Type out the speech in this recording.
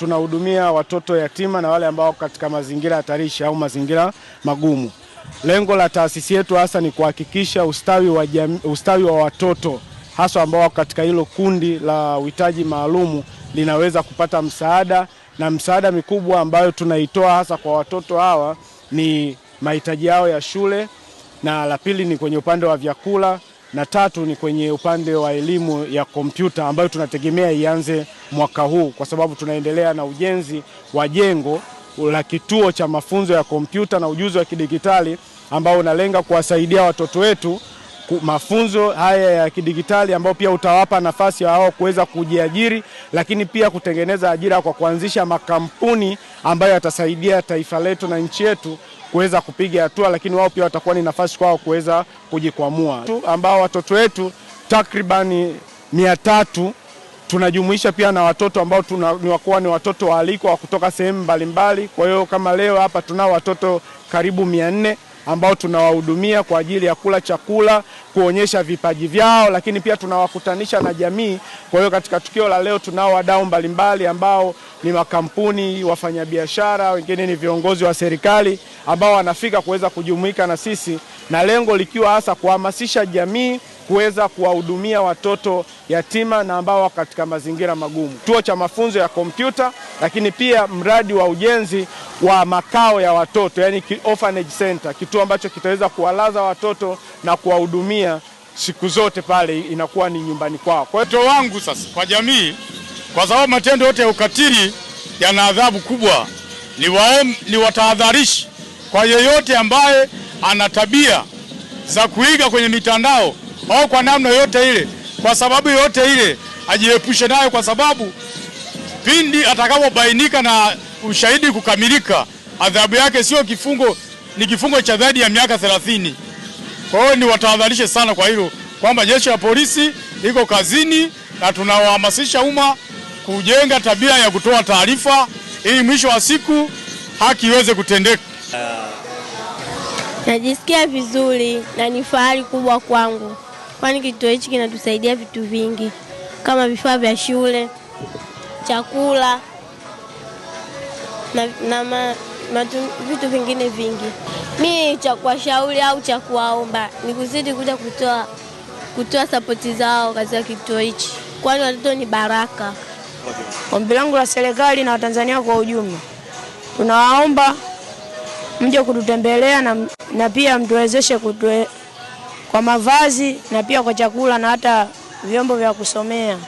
tunahudumia watoto yatima na wale ambao katika mazingira hatarishi au mazingira magumu. Lengo la taasisi yetu hasa ni kuhakikisha ustawi wa watoto hasa ambao katika hilo kundi la uhitaji maalumu linaweza kupata msaada, na msaada mikubwa ambayo tunaitoa hasa kwa watoto hawa ni mahitaji yao ya shule, na la pili ni kwenye upande wa vyakula, na tatu ni kwenye upande wa elimu ya kompyuta ambayo tunategemea ianze mwaka huu, kwa sababu tunaendelea na ujenzi wa jengo la kituo cha mafunzo ya kompyuta na ujuzi wa kidigitali ambao unalenga kuwasaidia watoto wetu mafunzo haya ya kidigitali ambao pia utawapa nafasi ya wao kuweza kujiajiri, lakini pia kutengeneza ajira kwa kuanzisha makampuni ambayo yatasaidia taifa letu na nchi yetu kuweza kupiga hatua, lakini wao pia watakuwa ni nafasi kwao kuweza kujikwamua. Ambao watoto wetu takribani 300 tunajumuisha pia na watoto ambao ni watoto waalikwa kutoka sehemu mbalimbali. Kwa hiyo kama leo hapa tunao watoto karibu 400 ambao tunawahudumia kwa ajili ya kula chakula, kuonyesha vipaji vyao, lakini pia tunawakutanisha na jamii. Kwa hiyo katika tukio la leo tunao wadau mbalimbali ambao ni makampuni, wafanyabiashara, wengine ni viongozi wa serikali ambao wanafika kuweza kujumuika na sisi, na lengo likiwa hasa kuhamasisha jamii kuweza kuwahudumia watoto yatima na ambao katika mazingira magumu. Kituo cha mafunzo ya kompyuta, lakini pia mradi wa ujenzi wa makao ya watoto, yani orphanage center, kituo ambacho kitaweza kuwalaza watoto na kuwahudumia siku zote pale inakuwa ni nyumbani kwao. Kwa hiyo wangu sasa kwa jamii, kwa sababu matendo yote ya ukatili yana adhabu kubwa, ni watahadharishi kwa yeyote ambaye ana tabia za kuiga kwenye mitandao au kwa namna yote ile, kwa sababu yote ile ajiepushe nayo, kwa sababu pindi atakapobainika na ushahidi kukamilika, adhabu yake sio kifungo, ni kifungo cha zaidi ya miaka 30. Kwa hiyo ni watahadharishe sana kwa hilo, kwamba jeshi la polisi liko kazini na tunawahamasisha umma kujenga tabia ya kutoa taarifa ili mwisho wa siku haki iweze kutendeka. Najisikia vizuri na ni fahari kubwa kwangu, kwani kituo hichi kinatusaidia vitu vingi kama vifaa vya shule, chakula na vitu vingine vingi. Mimi cha kuwashauri au cha kuwaomba ni kuzidi kuja kutoa sapoti zao katika kituo hichi, kwani watoto ni baraka. Ombi langu la serikali na Watanzania kwa ujumla, tunawaomba mje kututembelea na pia mtuwezeshe kwa mavazi na pia kwa chakula na hata vyombo vya kusomea.